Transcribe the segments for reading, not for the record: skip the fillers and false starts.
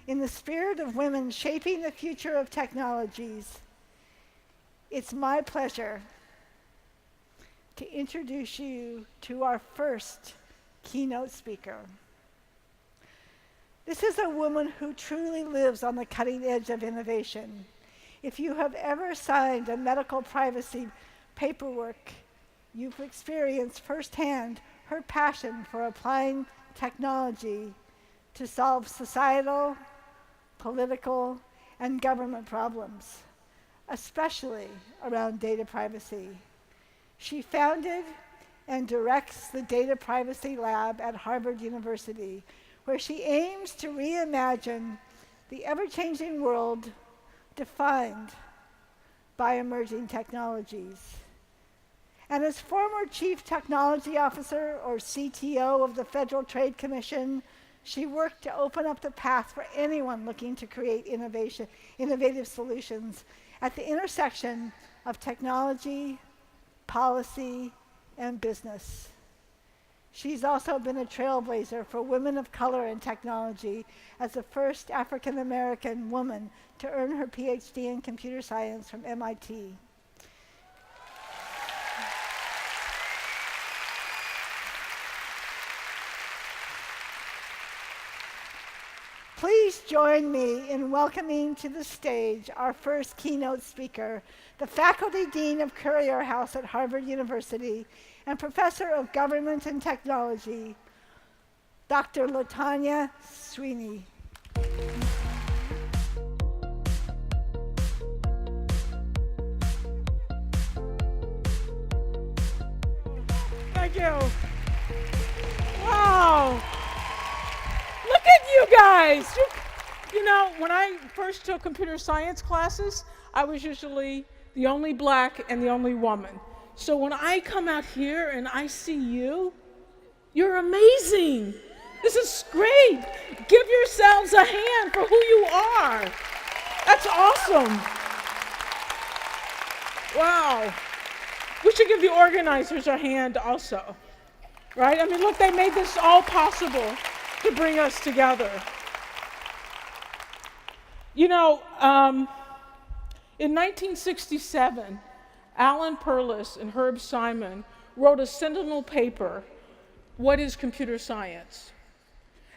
In the spirit of women shaping the future of technologies, it's my pleasure to introduce you to our first keynote speaker. This is a woman who truly lives on the cutting edge of innovation. If you have ever signed a medical privacy paperwork, you've experienced firsthand her passion for applying technology to solve societal, political, and government problems, especially around data privacy. She founded and directs the Data Privacy Lab at Harvard University, where she aims to reimagine the ever-changing world defined by emerging technologies. And as former Chief Technology Officer, or CTO, of the Federal Trade Commission, she worked to open up the path for anyone looking to create innovative solutions at the intersection of technology, policy, and business. She's also been a trailblazer for women of color in technology as the first African American woman to earn her PhD in computer science from MIT. Please join me in welcoming to the stage our first keynote speaker, the Faculty Dean of Currier House at Harvard University and Professor of Government and Technology, Dr. Latanya Sweeney. Thank you. Wow. Look at you guys. You know, when I first took computer science classes, I was usually the only black and the only woman. So when I come out here and I see you, you're amazing. This is great. Give yourselves a hand for who you are. That's awesome. Wow. We should give the organizers a hand also, right? I mean, look, they made this all possible to bring us together. You know, in 1967, Alan Perlis and Herb Simon wrote a seminal paper, What is Computer Science?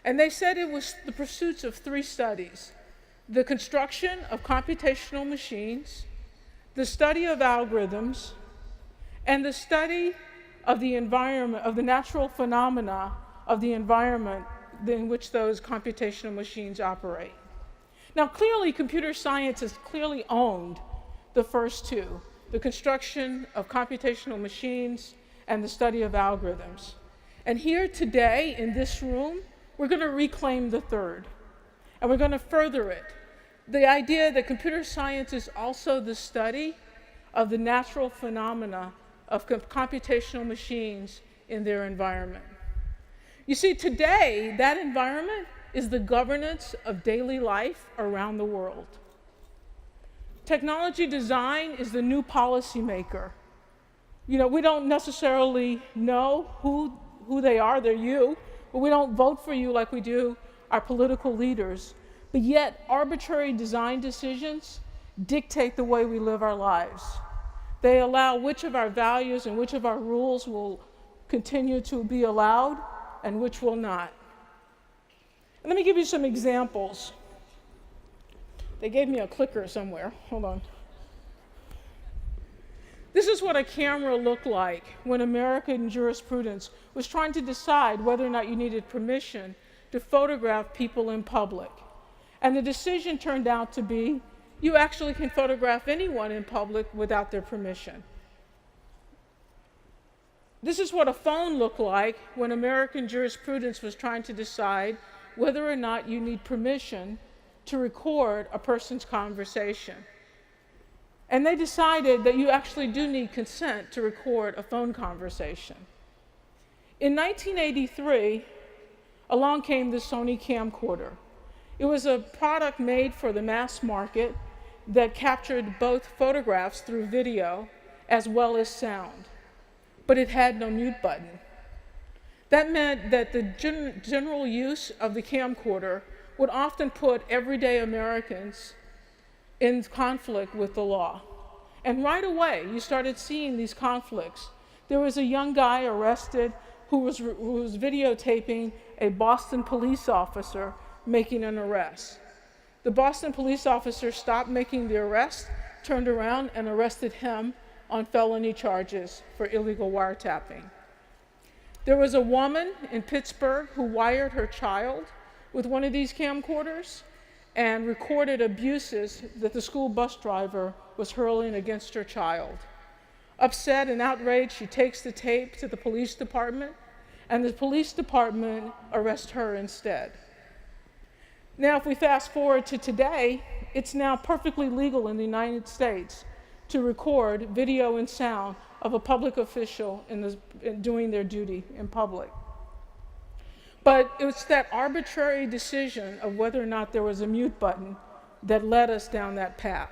And they said it was the pursuits of three studies: the construction of computational machines, the study of algorithms, and the study of the environment, of the natural phenomena of the environment in which those computational machines operate. Now, clearly, computer science has clearly owned the first two: the construction of computational machines and the study of algorithms. And here today, in this room, we're going to reclaim the third, and we're going to further it. The idea that computer science is also the study of the natural phenomena of computational machines in their environment. You see, today, that environment is the governance of daily life around the world. Technology design is the new policymaker. You know, we don't necessarily know who they are, they're you, but we don't vote for you like we do our political leaders. But yet, arbitrary design decisions dictate the way we live our lives. They allow which of our values and which of our rules will continue to be allowed and which will not. And let me give you some examples. They gave me a clicker somewhere. Hold on. This is what a camera looked like when American jurisprudence was trying to decide whether or not you needed permission to photograph people in public. And the decision turned out to be, you actually can photograph anyone in public without their permission. This is what a phone looked like when American jurisprudence was trying to decide whether or not you need permission to record a person's conversation. And they decided that you actually do need consent to record a phone conversation. In 1983, along came the Sony camcorder. It was a product made for the mass market that captured both photographs through video as well as sound, but it had no mute button. That meant that the general use of the camcorder would often put everyday Americans in conflict with the law. And right away, you started seeing these conflicts. There was a young guy arrested who was videotaping a Boston police officer making an arrest. The Boston police officer stopped making the arrest, turned around and arrested him on felony charges for illegal wiretapping. There was a woman in Pittsburgh who wired her child with one of these camcorders and recorded abuses that the school bus driver was hurling against her child. Upset and outraged, she takes the tape to the police department, and the police department arrests her instead. Now, if we fast forward to today, it's now perfectly legal in the United States to record video and sound of a public official in doing their duty in public. But it was that arbitrary decision of whether or not there was a mute button that led us down that path.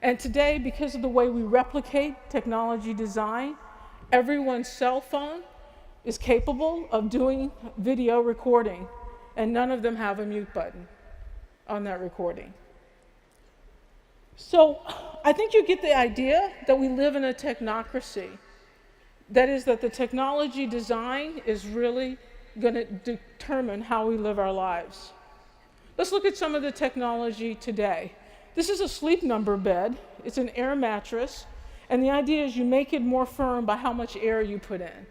And today, because of the way we replicate technology design, everyone's cell phone is capable of doing video recording, and none of them have a mute button on that recording. So I think you get the idea that we live in a technocracy. That is, that the technology design is really going to determine how we live our lives. Let's look at some of the technology today. This is a sleep number bed. It's an air mattress, and the idea is you make it more firm by how much air you put in.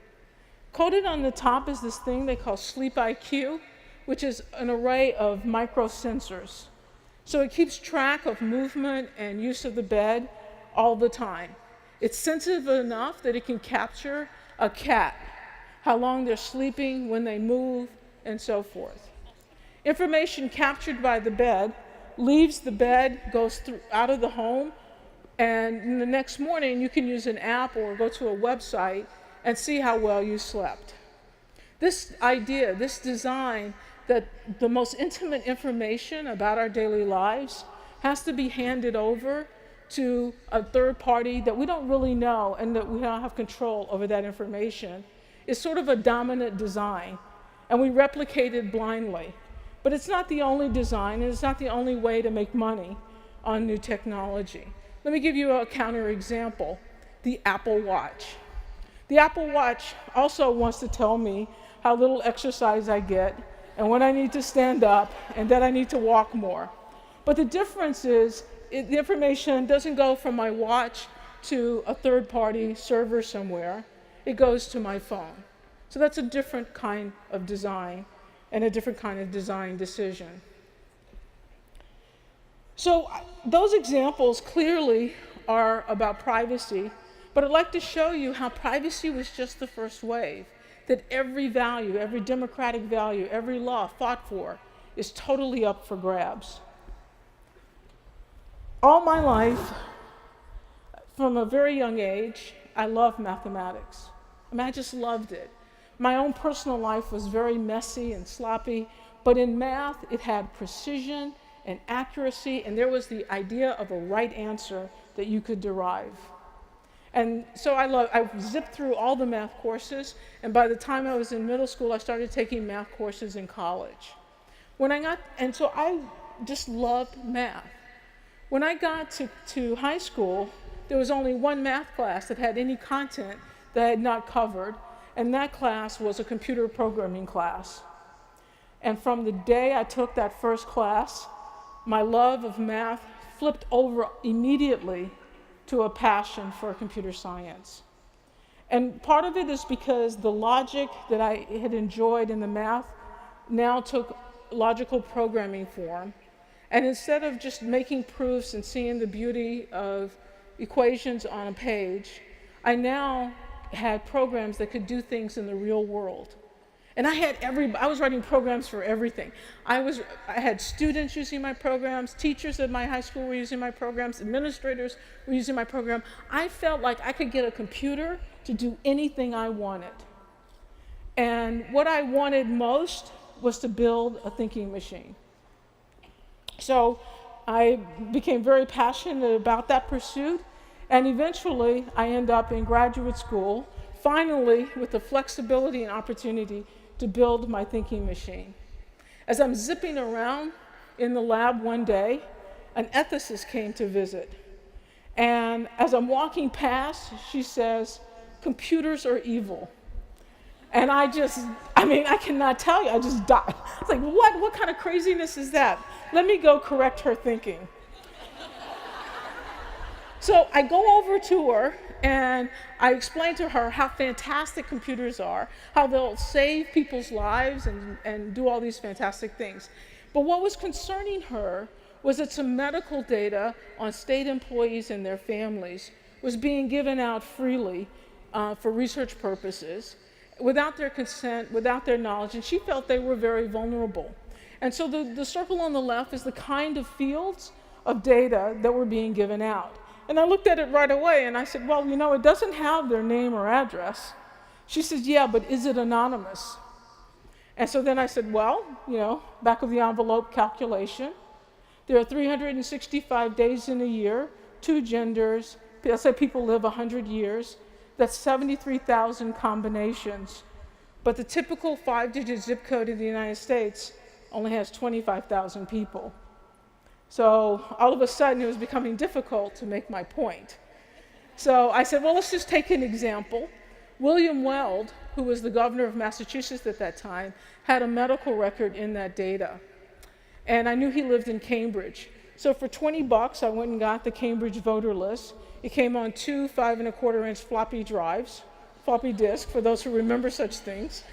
Coated on the top is this thing they call Sleep IQ, which is an array of microsensors. So it keeps track of movement and use of the bed all the time. It's sensitive enough that it can capture a cat, how long they're sleeping, when they move, and so forth. Information captured by the bed leaves the bed, goes out of the home, and the next morning you can use an app or go to a website and see how well you slept. This idea, this design, that the most intimate information about our daily lives has to be handed over to a third party that we don't really know and that we don't have control over that information, is sort of a dominant design, and we replicate it blindly. But it's not the only design, and it's not the only way to make money on new technology. Let me give you a counterexample, the Apple Watch. The Apple Watch also wants to tell me how little exercise I get, and when I need to stand up, and that I need to walk more. But the difference is, the information doesn't go from my watch to a third-party server somewhere. It goes to my phone. So that's a different kind of design and a different kind of design decision. So those examples clearly are about privacy, but I'd like to show you how privacy was just the first wave, that every value, every democratic value, every law fought for is totally up for grabs. All my life, from a very young age, I loved mathematics. I mean, I just loved it. My own personal life was very messy and sloppy, but in math, it had precision and accuracy, and there was the idea of a right answer that you could derive. And so I zipped through all the math courses, and by the time I was in middle school, I started taking math courses in college. So I just loved math. When I got to high school, there was only one math class that had any content that I had not covered, and that class was a computer programming class. And from the day I took that first class, my love of math flipped over immediately to a passion for computer science. And part of it is because the logic that I had enjoyed in the math now took logical programming form. And instead of just making proofs and seeing the beauty of equations on a page, I now had programs that could do things in the real world. And I was writing programs for everything. I had students using my programs, teachers at my high school were using my programs, administrators were using my program. I felt like I could get a computer to do anything I wanted. And what I wanted most was to build a thinking machine. So I became very passionate about that pursuit, and eventually I ended up in graduate school, finally with the flexibility and opportunity to build my thinking machine. As I'm zipping around in the lab one day, an ethicist came to visit. And as I'm walking past, she says, "Computers are evil." And I cannot tell you, I just died. It's like, what kind of craziness is that? Let me go correct her thinking. So I go over to her and I explain to her how fantastic computers are, how they'll save people's lives and do all these fantastic things. But what was concerning her was that some medical data on state employees and their families was being given out freely for research purposes, without their consent, without their knowledge, and she felt they were very vulnerable. And so the circle on the left is the kind of fields of data that were being given out. And I looked at it right away and I said, well, it doesn't have their name or address. She says, yeah, but is it anonymous? And so then I said, well, back of the envelope calculation. There are 365 days in a year, 2 genders. Let's say people live 100 years. That's 73,000 combinations. But the typical 5-digit zip code in the United States only has 25,000 people. So all of a sudden, it was becoming difficult to make my point. So I said, well, let's just take an example. William Weld, who was the governor of Massachusetts at that time, had a medical record in that data. And I knew he lived in Cambridge. So for $20, I went and got the Cambridge voter list. It came on 2 5¼ inch floppy drives, floppy disk, for those who remember such things.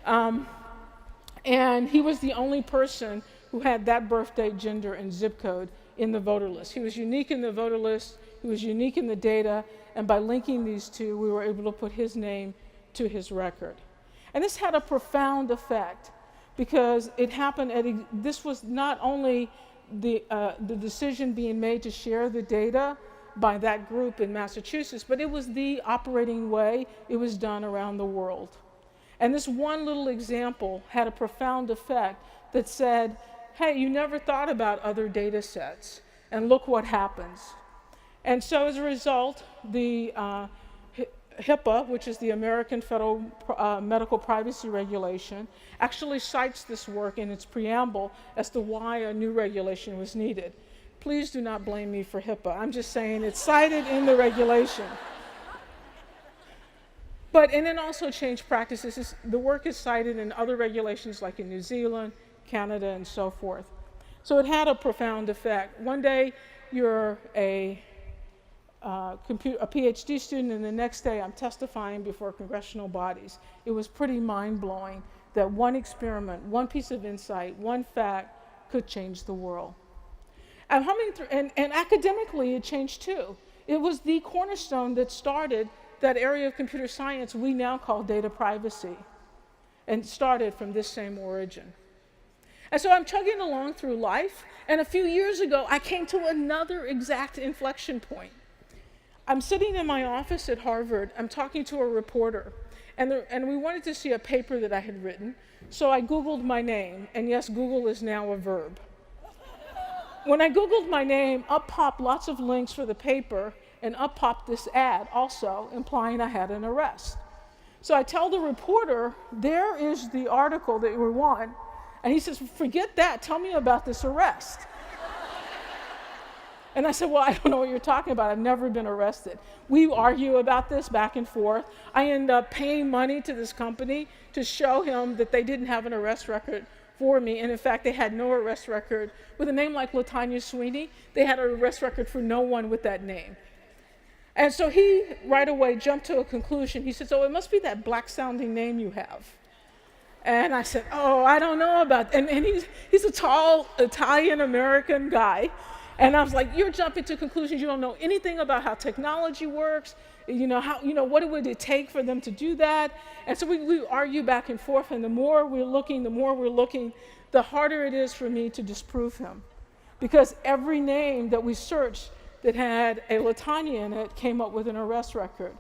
And he was the only person who had that birth date, gender, and zip code in the voter list. He was unique in the voter list, he was unique in the data, and by linking these two, we were able to put his name to his record. And this had a profound effect because it happened this was not only the decision being made to share the data by that group in Massachusetts, but it was the operating way it was done around the world. And this one little example had a profound effect that said, hey, you never thought about other data sets, and look what happens. And so as a result, the HIPAA, which is the American Federal Medical Privacy Regulation, actually cites this work in its preamble as to why a new regulation was needed. Please do not blame me for HIPAA. I'm just saying it's cited in the regulation. And then also changed practices. The work is cited in other regulations like in New Zealand, Canada, and so forth. So it had a profound effect. One day you're a PhD student, and the next day I'm testifying before congressional bodies. It was pretty mind-blowing that one experiment, one piece of insight, one fact could change the world. And academically it changed too. It was the cornerstone that started that area of computer science we now call data privacy, and started from this same origin. And so I'm chugging along through life, and a few years ago, I came to another exact inflection point. I'm sitting in my office at Harvard, I'm talking to a reporter, and we wanted to see a paper that I had written, so I Googled my name, and yes, Google is now a verb. When I Googled my name, up popped lots of links for the paper, and up popped this ad also, implying I had an arrest. So I tell the reporter, there is the article that we want, and he says, forget that, tell me about this arrest. And I said, well, I don't know what you're talking about. I've never been arrested. We argue about this back and forth. I end up paying money to this company to show him that they didn't have an arrest record for me. And in fact, they had no arrest record. With a name like Latanya Sweeney, they had an arrest record for no one with that name. And so he right away jumped to a conclusion. He said, oh, it must be that black-sounding name you have. And I said, oh, I don't know about that. And he's a tall Italian-American guy. And I was like, you're jumping to conclusions. You don't know anything about how technology works. What would it take for them to do that? And so we argue back and forth. And the more we're looking, the harder it is for me to disprove him. Because every name that we searched that had a Latanya in it came up with an arrest record,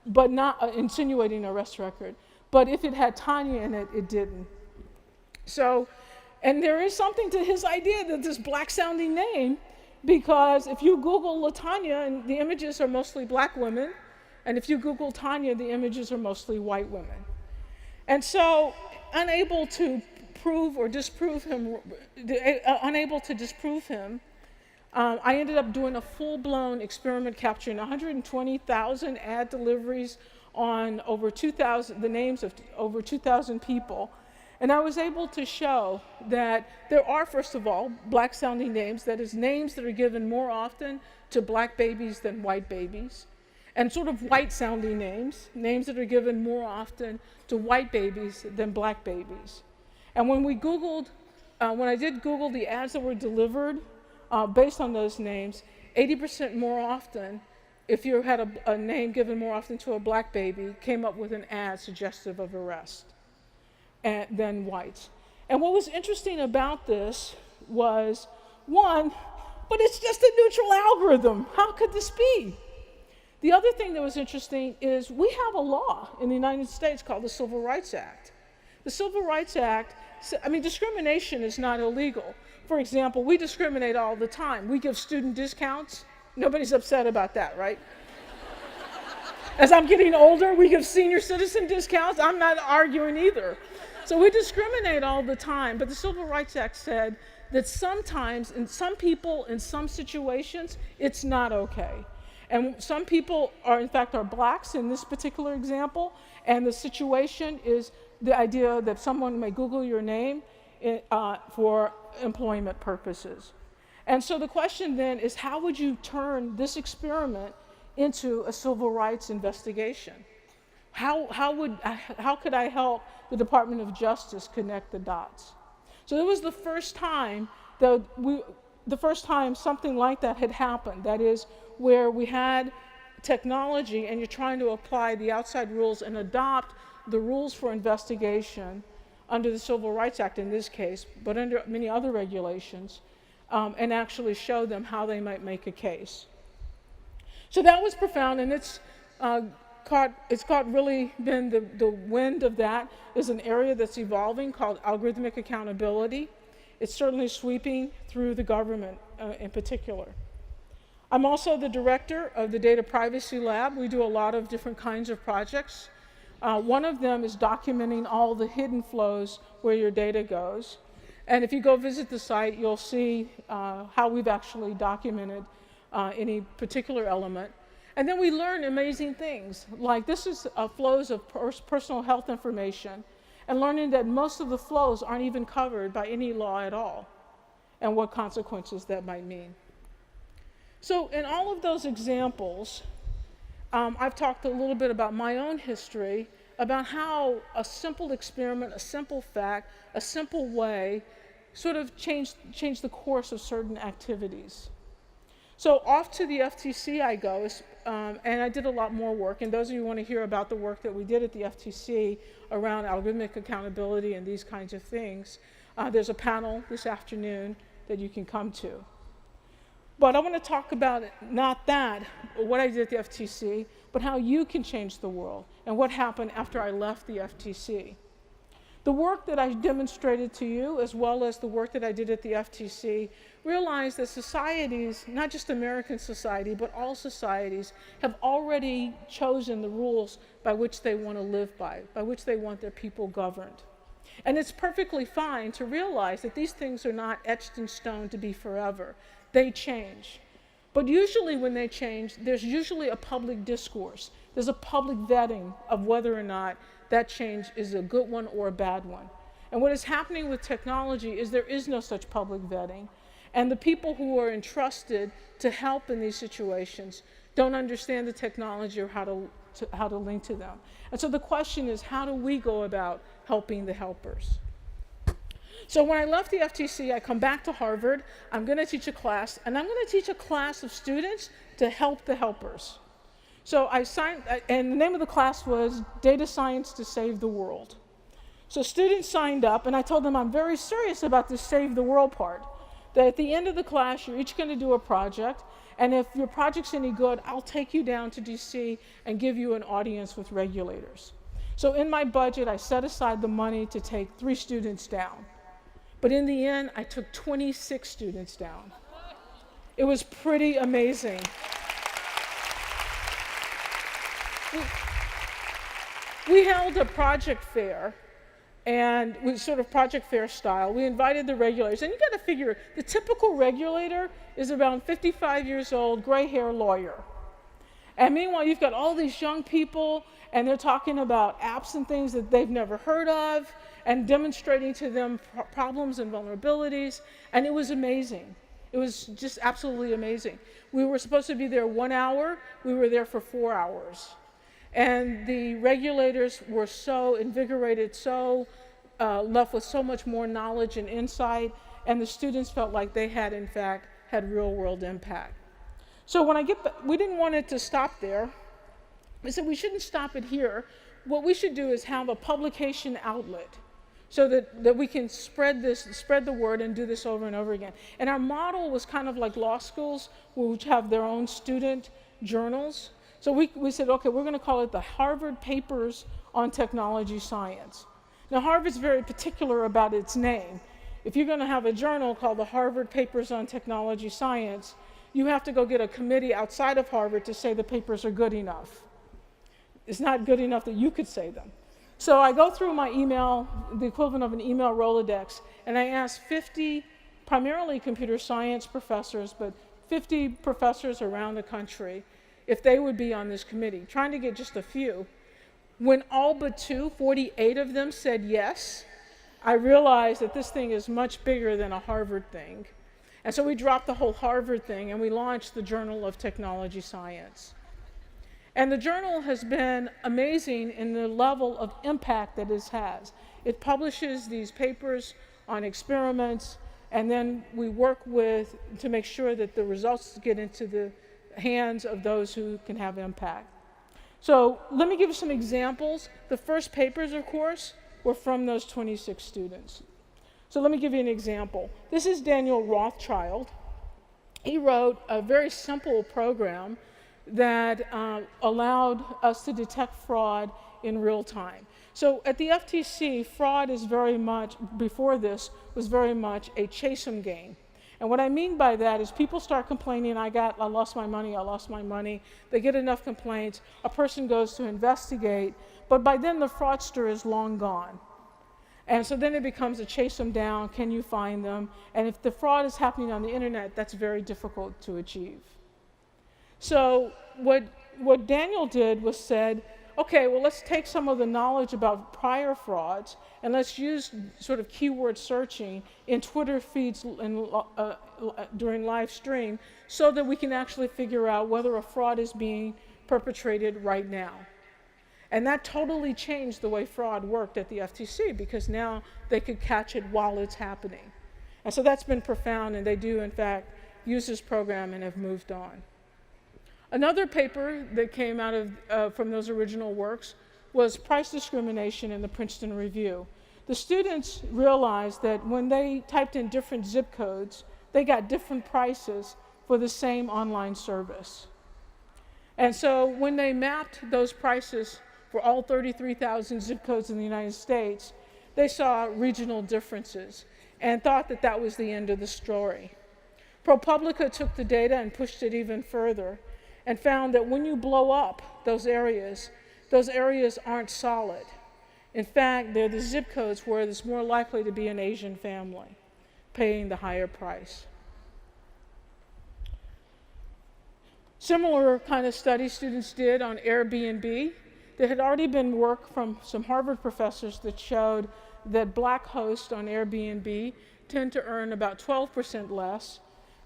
but not insinuating an arrest record. But if it had Tanya in it, it didn't. So, and there is something to his idea that this black-sounding name, because if you Google Latanya, and the images are mostly black women, and if you Google Tanya, the images are mostly white women. And so, unable to prove or disprove him, unable to disprove him, I ended up doing a full-blown experiment capturing 120,000 ad deliveries on over 2,000, the names of over 2,000 people. And I was able to show that there are, first of all, black-sounding names, that is, names that are given more often to black babies than white babies, and sort of white-sounding names, names that are given more often to white babies than black babies. And when we Googled, when I did Google the ads that were delivered based on those names, 80% more often, if you had a name given more often to a black baby, came up with an ad suggestive of arrest than whites. And what was interesting about this was, one, but it's just a neutral algorithm. How could this be? The other thing that was interesting is we have a law in the United States called the Civil Rights Act. The Civil Rights Act, discrimination is not illegal. For example, we discriminate all the time. We give student discounts. Nobody's upset about that, right? As I'm getting older, we give senior citizen discounts. I'm not arguing either. So we discriminate all the time, but the Civil Rights Act said that sometimes, in some people, in some situations, it's not okay. And some people are, in fact, are blacks in this particular example, and the situation is the idea that someone may Google your name for employment purposes. And so the question then is, how would you turn this experiment into a civil rights investigation? How could I help the Department of Justice connect the dots? So it was the first time something like that had happened. That is, where we had technology and you're trying to apply the outside rules and adopt the rules for investigation under the Civil Rights Act in this case, but under many other regulations, and actually show them how they might make a case. So that was profound, and it's really been the wind of that is an area that's evolving called algorithmic accountability. It's certainly sweeping through the government in particular. I'm also the director of the Data Privacy Lab. We do a lot of different kinds of projects. One of them is documenting all the hidden flows where your data goes. And if you go visit the site, you'll see how we've actually documented any particular element. And then we learn amazing things, like this is flows of personal health information, and learning that most of the flows aren't even covered by any law at all, and what consequences that might mean. So in all of those examples, I've talked a little bit about my own history, about how a simple experiment, a simple fact, a simple way sort of changed the course of certain activities. So off to the FTC I go, and I did a lot more work. And those of you who want to hear about the work that we did at the FTC around algorithmic accountability and these kinds of things, there's a panel this afternoon that you can come to. But I want to talk about not that, what I did at the FTC, but how you can change the world and what happened after I left the FTC. The work that I demonstrated to you, as well as the work that I did at the FTC, realized that societies, not just American society, but all societies, have already chosen the rules by which they want to live by which they want their people governed. And it's perfectly fine to realize that these things are not etched in stone to be forever. They change. But usually when they change, there's usually a public discourse. There's a public vetting of whether or not that change is a good one or a bad one. And what is happening with technology is there is no such public vetting. And the people who are entrusted to help in these situations don't understand the technology or how to link to them. And so the question is, how do we go about helping the helpers? So when I left the FTC, I come back to Harvard. I'm going to teach a class, and I'm going to teach a class of students to help the helpers. So I signed, and the name of the class was Data Science to Save the World. So students signed up, and I told them I'm very serious about this save the world part. That at the end of the class, you're each going to do a project, and if your project's any good, I'll take you down to DC and give you an audience with regulators. So in my budget, I set aside the money to take 3 students down. But in the end, I took 26 students down. It was pretty amazing. We held a project fair And we sort of project fair style. We invited the regulators, and you got to figure the typical regulator is around 55 years old, gray hair lawyer. And meanwhile, you've got all these young people, and they're talking about apps and things that they've never heard of, and demonstrating to them problems and vulnerabilities, and it was amazing. It was just absolutely amazing. We were supposed to be there 1 hour, we were there for 4 hours. And the regulators were so invigorated, so left with so much more knowledge and insight, and the students felt like they had, in fact, had real world impact. So when I get back, we didn't want it to stop there. We said we shouldn't stop it here. What we should do is have a publication outlet so that we can spread the word and do this over and over again. And our model was kind of like law schools, which have their own student journals. So we said, okay, we're going to call it the Harvard Papers on Technology Science. Now, Harvard's very particular about its name. If you're going to have a journal called the Harvard Papers on Technology Science, you have to go get a committee outside of Harvard to say the papers are good enough. It's not good enough that you could say them. So I go through my email, the equivalent of an email Rolodex, and I ask 50, primarily computer science professors, but 50 professors around the country, if they would be on this committee, trying to get just a few. When all but 48 of them said yes, I realized that this thing is much bigger than a Harvard thing. And so we dropped the whole Harvard thing and we launched the Journal of Technology Science. And the journal has been amazing in the level of impact that it has. It publishes these papers on experiments, and then we work to make sure that the results get into the hands of those who can have impact. So let me give you some examples. The first papers, of course, were from those 26 students. So let me give you an example. This is Daniel Rothschild. He wrote a very simple program that allowed us to detect fraud in real time. So at the FTC, fraud is very much, before this, was very much a chase 'em game. And what I mean by that is people start complaining, I lost my money. They get enough complaints, a person goes to investigate, but by then the fraudster is long gone. And so then it becomes a chase them down, can you find them? And if the fraud is happening on the internet, that's very difficult to achieve. So what Daniel did was said, okay, well, let's take some of the knowledge about prior frauds and let's use sort of keyword searching in Twitter feeds and, during live stream so that we can actually figure out whether a fraud is being perpetrated right now. And that totally changed the way fraud worked at the FTC because now they could catch it while it's happening. And so that's been profound, and they do, in fact, use this program and have moved on. Another paper that came out of from those original works was price discrimination in the Princeton Review. The students realized that when they typed in different zip codes, they got different prices for the same online service. And so when they mapped those prices for all 33,000 zip codes in the United States, they saw regional differences and thought that that was the end of the story. ProPublica took the data and pushed it even further and found that when you blow up those areas aren't solid. In fact, they're the zip codes where it's more likely to be an Asian family paying the higher price. Similar kind of study students did on Airbnb. There had already been work from some Harvard professors that showed that black hosts on Airbnb tend to earn about 12% less.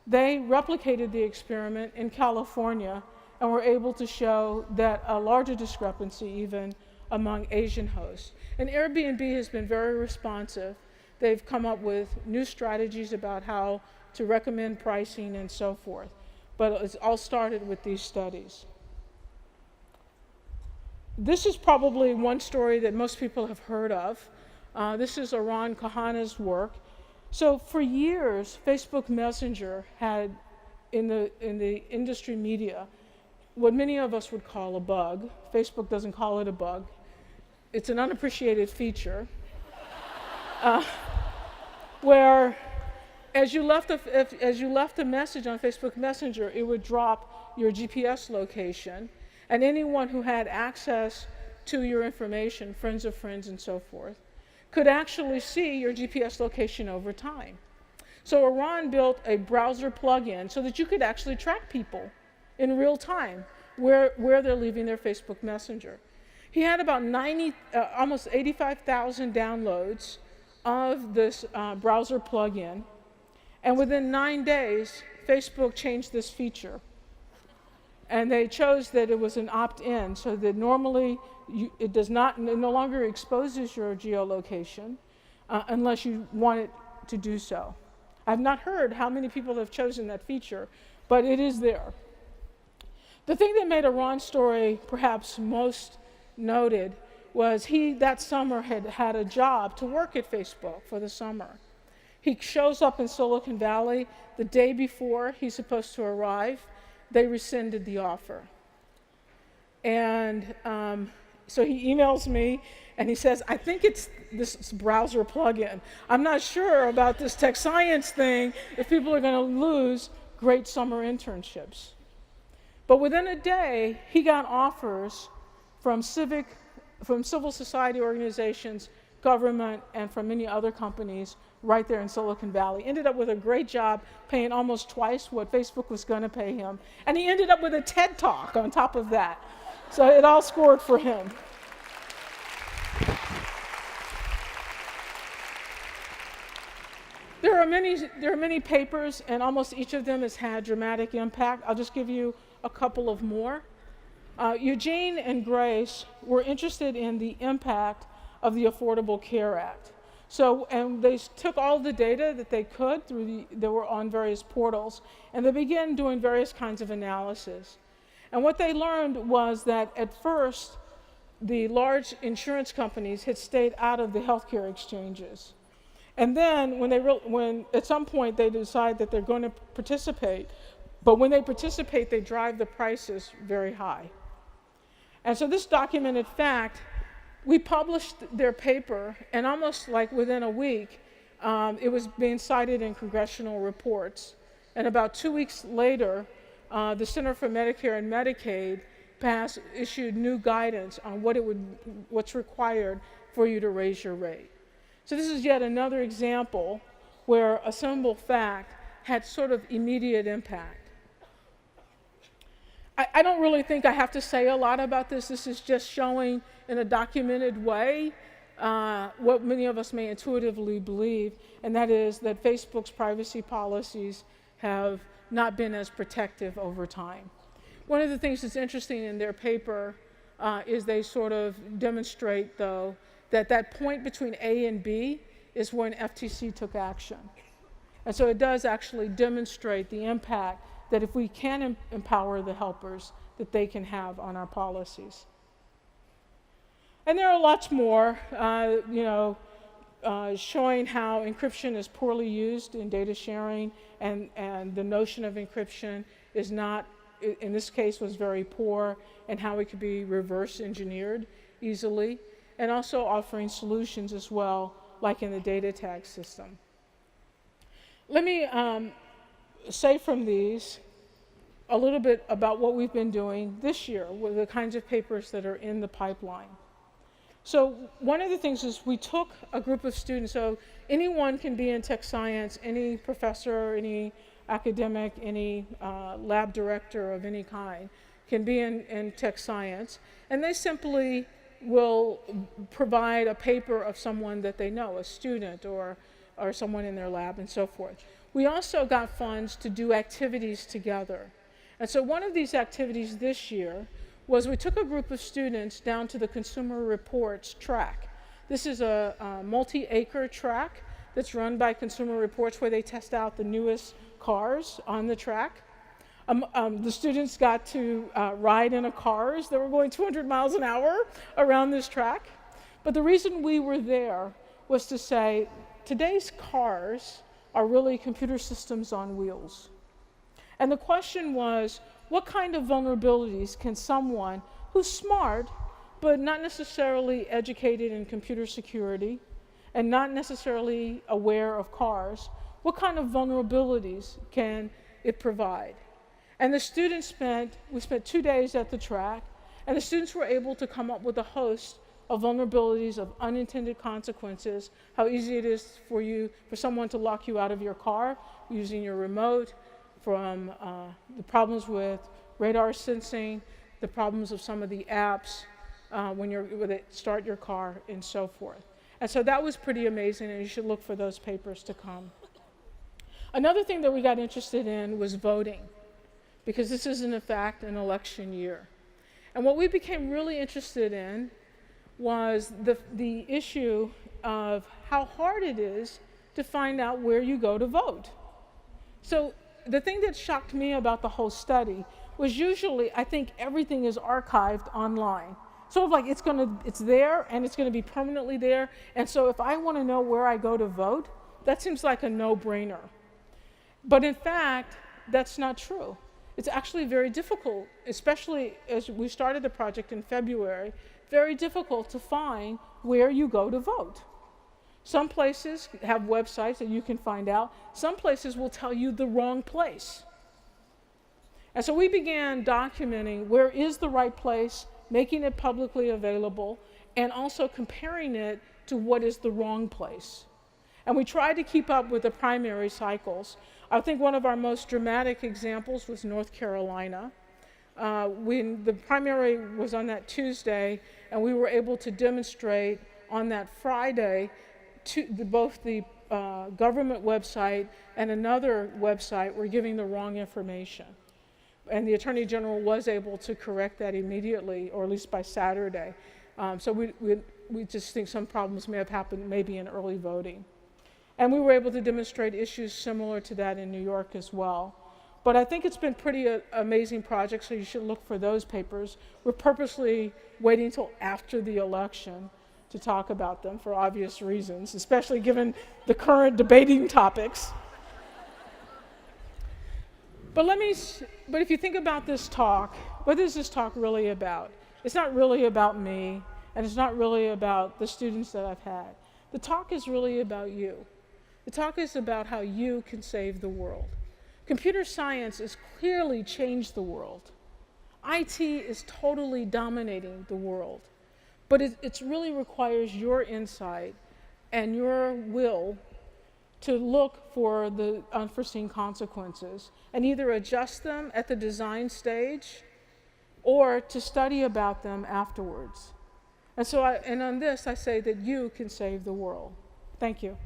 They replicated the experiment in California and were able to show that a larger discrepancy even among Asian hosts. And Airbnb has been very responsive. They've come up with new strategies about how to recommend pricing and so forth. But it's all started with these studies. This is probably one story that most people have heard of. This is Aran Kahana's work. So for years, Facebook Messenger had, in the industry media, what many of us would call a bug. Facebook doesn't call it a bug. It's an unappreciated feature, where as you left a message on Facebook Messenger, it would drop your GPS location, and anyone who had access to your information, friends of friends and so forth, could actually see your GPS location over time. So Iran built a browser plugin so that you could actually track people in real time where they're leaving their Facebook Messenger. He had about almost 85,000 downloads of this browser plugin, and within 9 days, Facebook changed this feature. And they chose that it was an opt-in, so that normally it no longer exposes your geolocation unless you want it to do so. I've not heard how many people have chosen that feature, but it is there. The thing that made Iran's story perhaps most noted was he that summer had a job to work at Facebook for the summer. He shows up in Silicon Valley the day before he's supposed to arrive. They rescinded the offer. And so he emails me and he says, I think it's this browser plugin. I'm not sure about this tech science thing, if people are going to lose great summer internships. But within a day, he got offers from civil society organizations, government, and from many other companies right there in Silicon Valley. Ended up with a great job, paying almost twice what Facebook was going to pay him. And he ended up with a TED Talk on top of that. So it all scored for him. There are many papers, and almost each of them has had dramatic impact. I'll just give you a couple of more. Eugene and Grace were interested in the impact of the Affordable Care Act. And they took all the data that they could that were on various portals, and they began doing various kinds of analysis. And what they learned was that at first, the large insurance companies had stayed out of the healthcare exchanges. And then when at some point they decide that they're going to participate, but when they participate, they drive the prices very high. And so this documented fact, we published their paper, and almost like within a week, it was being cited in congressional reports. And about 2 weeks later, the Center for Medicare and Medicaid issued new guidance on what's required for you to raise your rate. So this is yet another example where a simple fact had sort of immediate impact. I don't really think I have to say a lot about this. This is just showing in a documented way what many of us may intuitively believe, and that is that Facebook's privacy policies have not been as protective over time. One of the things that's interesting in their paper is they sort of demonstrate, though, that point between A and B is when FTC took action. And so it does actually demonstrate the impact that if we can empower the helpers, that they can have on our policies. And there are lots more, showing how encryption is poorly used in data sharing, and the notion of encryption is not, in this case, was very poor, and how it could be reverse engineered easily, and also offering solutions as well, like in the data tag system. Let me say from these a little bit about what we've been doing this year with the kinds of papers that are in the pipeline. So one of the things is we took a group of students, so anyone can be in tech science, any professor, any academic, any lab director of any kind can be in tech science, and they simply will provide a paper of someone that they know, a student or someone in their lab and so forth. We also got funds to do activities together. And so one of these activities this year was we took a group of students down to the Consumer Reports track. This is a multi-acre track that's run by Consumer Reports where they test out the newest cars on the track. The students got to ride in cars that were going 200 miles an hour around this track. But the reason we were there was to say, today's cars are really computer systems on wheels. And the question was, what kind of vulnerabilities can someone who's smart, but not necessarily educated in computer security, and not necessarily aware of cars, what kind of vulnerabilities can it provide? And the students we spent 2 days at the track, and the students were able to come up with a host of vulnerabilities, of unintended consequences, how easy it is for someone to lock you out of your car using your remote, from the problems with radar sensing, the problems of some of the apps when they start your car, and so forth. And so that was pretty amazing, and you should look for those papers to come. Another thing that we got interested in was voting, because this is in fact an election year. And what we became really interested in was the issue of how hard it is to find out where you go to vote. So the thing that shocked me about the whole study was usually I think everything is archived online. Sort of like it's there and it's gonna be permanently there. And so if I wanna know where I go to vote, that seems like a no-brainer. But in fact, that's not true. It's actually very difficult, especially as we started the project in February, very difficult to find where you go to vote. Some places have websites that you can find out. Some places will tell you the wrong place. And so we began documenting where is the right place, making it publicly available, and also comparing it to what is the wrong place. And we tried to keep up with the primary cycles. I think one of our most dramatic examples was North Carolina. When the primary was on that Tuesday, and we were able to demonstrate on that Friday both the government website and another website were giving the wrong information. And the Attorney General was able to correct that immediately, or at least by Saturday. So we just think some problems may have happened maybe in early voting. And we were able to demonstrate issues similar to that in New York as well. But I think it's been pretty amazing project, so you should look for those papers. We're purposely waiting until after the election to talk about them for obvious reasons, especially given the current debating topics. But if you think about this talk, what is this talk really about? It's not really about me, and it's not really about the students that I've had. The talk is really about you. The talk is about how you can save the world. Computer science has clearly changed the world. IT is totally dominating the world. But it really requires your insight and your will to look for the unforeseen consequences and either adjust them at the design stage or to study about them afterwards. And on this, I say that you can save the world. Thank you.